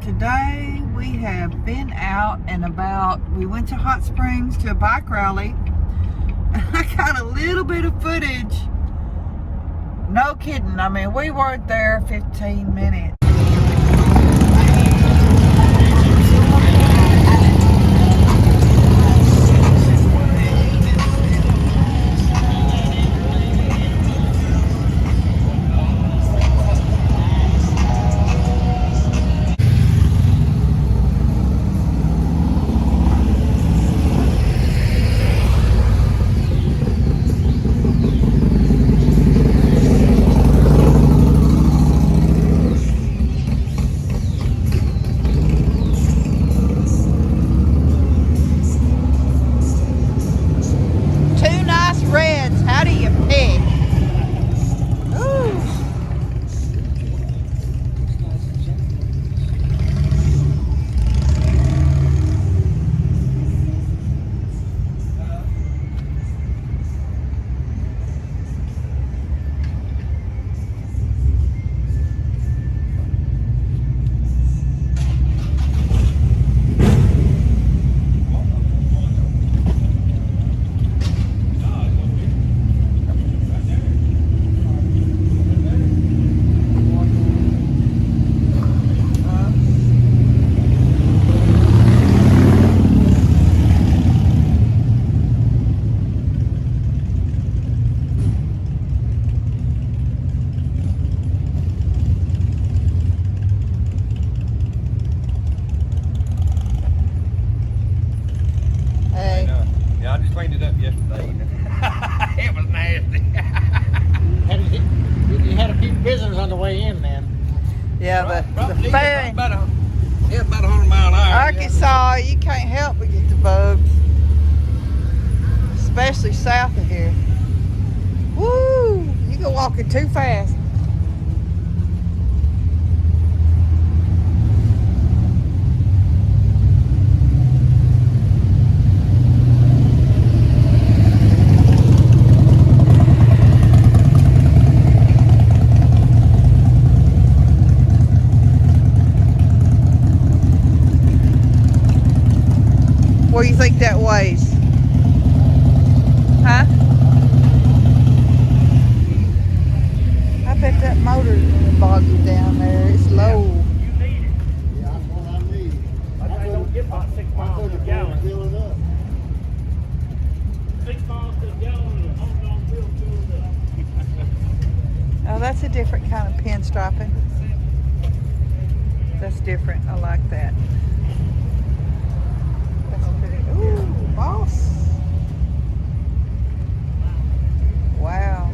Today we have been out and about. We went to Hot Springs to a bike rally. I got a little bit of footage. No kidding. I mean, we weren't there 15 minutes. Reds, how do you pick? Ooh. I just cleaned it up yesterday. It was nasty. You had a few visitors on the way in, then. Yeah, the fan. About 100 mile an hour. Arkansas, you can't help but get the bugs. Especially south of here. Woo! You go walking too fast. What do you think that weighs? Huh? I bet that motor will bog you down there. It's low. You need it. Yeah, that's what I need. I don't get about 6 miles to the gallon. Fill it up. 6 miles to the gallon and hold on fill it up. Oh, that's a different kind of pinstriping. That's different. I like that. Ooh, boss. Wow.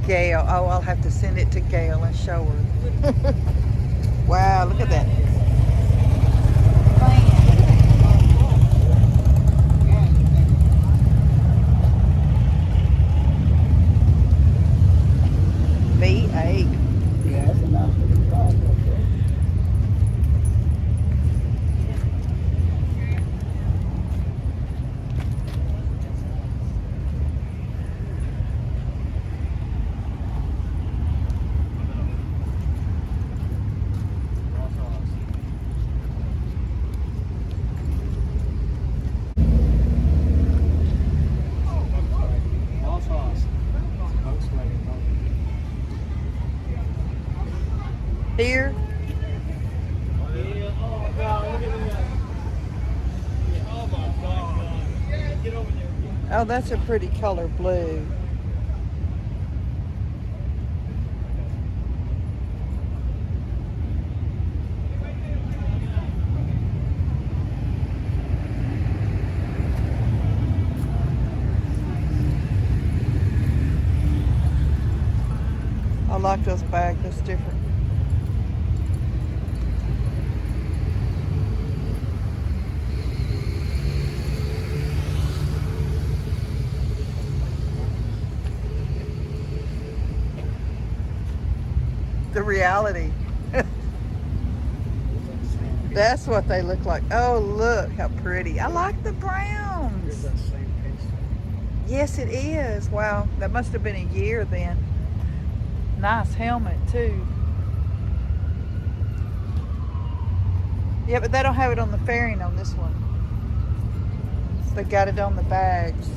Gail. Oh, I'll have to send it to Gail and show her. Wow, look at that. V8. Yeah, that's a nice little car. Here. Oh, that's a pretty color blue. I like those bags. That's different. The reality. That's what they look like. Oh, look how pretty. I like the browns. Yes, it is. Wow, that must have been a year then. Nice helmet too. Yeah, but they don't have it on the fairing on this one. They got it on the bags.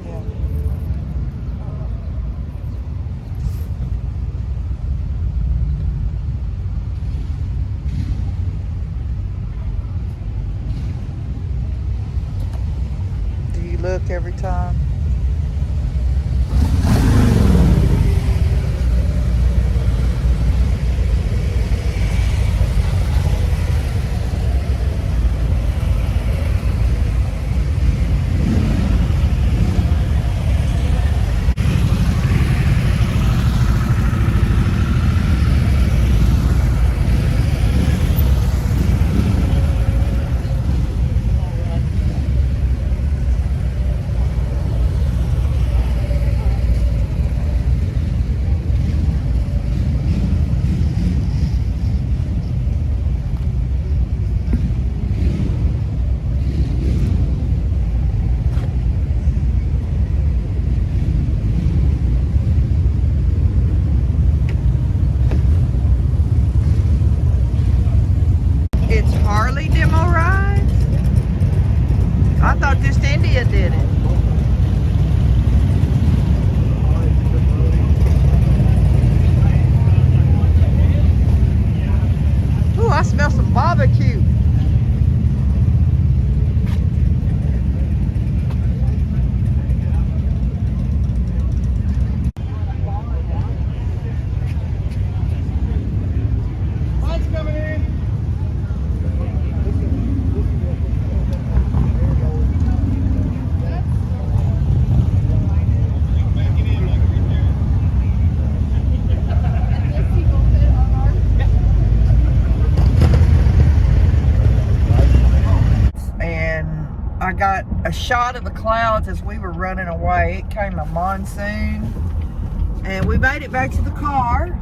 Yeah. Do you look every time? It's Harley demo ride? I thought just India did it. Ooh, I smell some barbecue. Mine's coming in. And I got a shot of the clouds as we were running away. It came a monsoon. And we made it back to the car.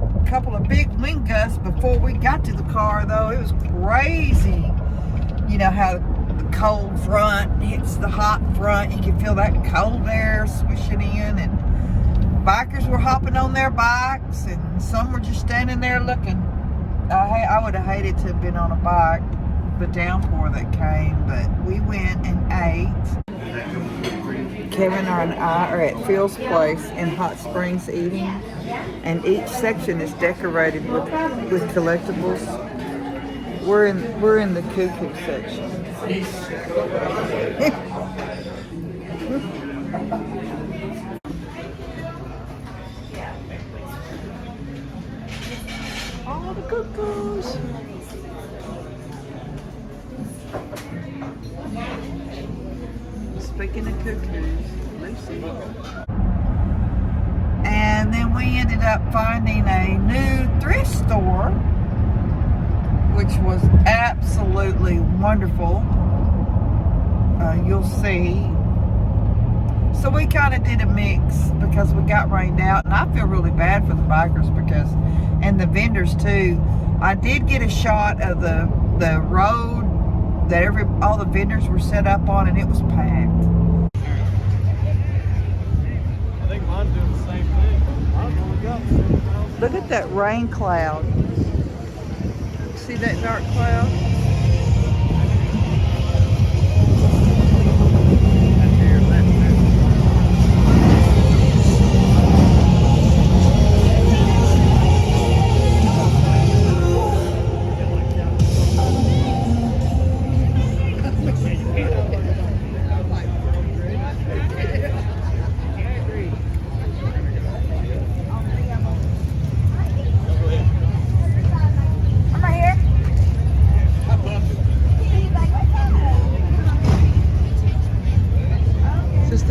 A couple of big wind gusts before we got to the car, though. It was crazy. You know how the cold front hits the hot front. You can feel that cold air swishing in. And bikers were hopping on their bikes. And some were just standing there looking. I would have hated to have been on a bike. The downpour that came, but we went and ate. Kevin and I are at Phil's place in Hot Springs eating, and each section is decorated with collectibles. We're in the cuckoo section. All the cuckoos. Speaking of cuckoos, Lucy. And then we ended up finding a new thrift store, which was absolutely wonderful. You'll see. So we kind of did a mix because we got rained out, and I feel really bad for the bikers and the vendors too. I did get a shot of the road that all the vendors were set up on, and it was packed. I think mine's doing the same thing. Mine's only got 7,000. Look at that rain cloud. See that dark cloud?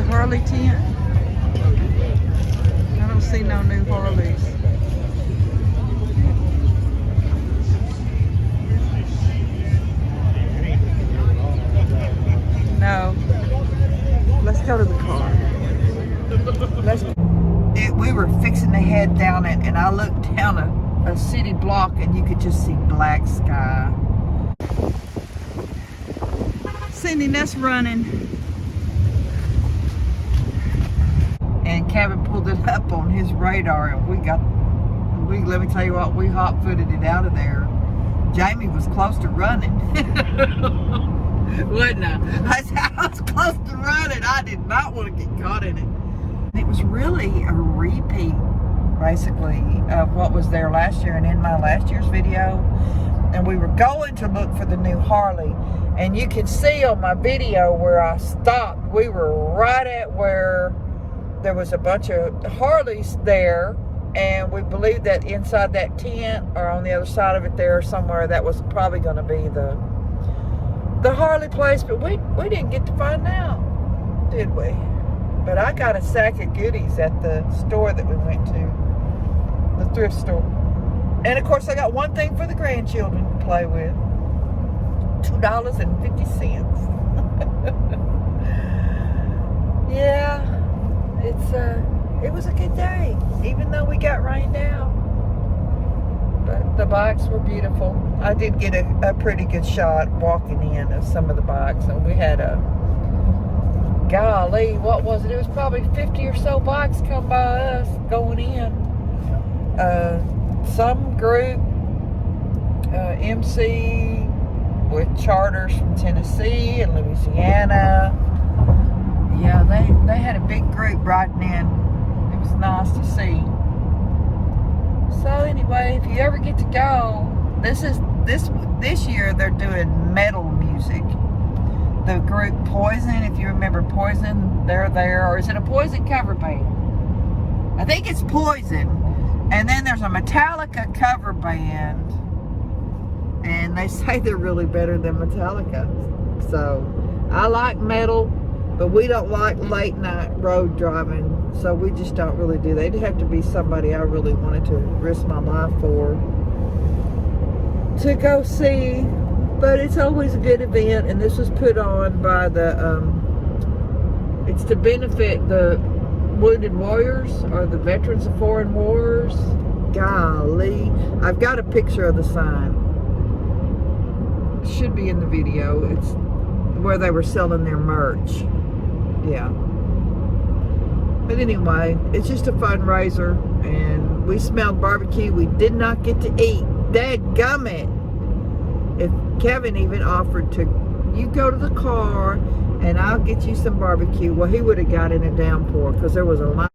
Harley tent? I don't see no new Harleys. No. Let's go to the car. We were fixing to head down it, and I looked down a city block, and you could just see black sky. Sending us running. And Kevin pulled it up on his radar, and let me tell you what, we hot-footed it out of there. Jamie was close to running. Wasn't I? I was close to running. I did not want to get caught in it. It was really a repeat, basically, of what was there last year and in my last year's video. And we were going to look for the new Harley. And you can see on my video where I stopped. We were right at where there was a bunch of Harleys there. And we believed that inside that tent or on the other side of it there somewhere, that was probably going to be the Harley place. But we didn't get to find out, did we? But I got a sack of goodies at the store that we went to, the thrift store. And of course, I got one thing for the grandchildren to play with. $2.50. Yeah, it was a good day, even though we got rained out. But the bikes were beautiful. I did get a pretty good shot walking in of some of the bikes, and we had golly, what was it? It was probably 50 or so bikes come by us going in. Some group, MC, with charters from Tennessee and Louisiana. Yeah, they had a big group riding in. It was nice to see. So anyway, if you ever get to go, this year they're doing metal music. The group Poison, if you remember Poison, they're there. Or is it a Poison cover band? I think it's Poison. And then there's a Metallica cover band. And they say they're really better than Metallica. So, I like metal, but we don't like late night road driving. So we just don't really do that. It'd have to be somebody I really wanted to risk my life for to go see. But it's always a good event, and this was put on by it's to benefit the wounded warriors or the veterans of foreign wars. Golly, I've got a picture of the sign. Should be in the video. It's where they were selling their merch. Yeah. But anyway, it's just a fundraiser, and we smelled barbecue. We did not get to eat. Dadgummit. If Kevin even offered to, you go to the car and I'll get you some barbecue. Well, he would have got in a downpour because there was a line.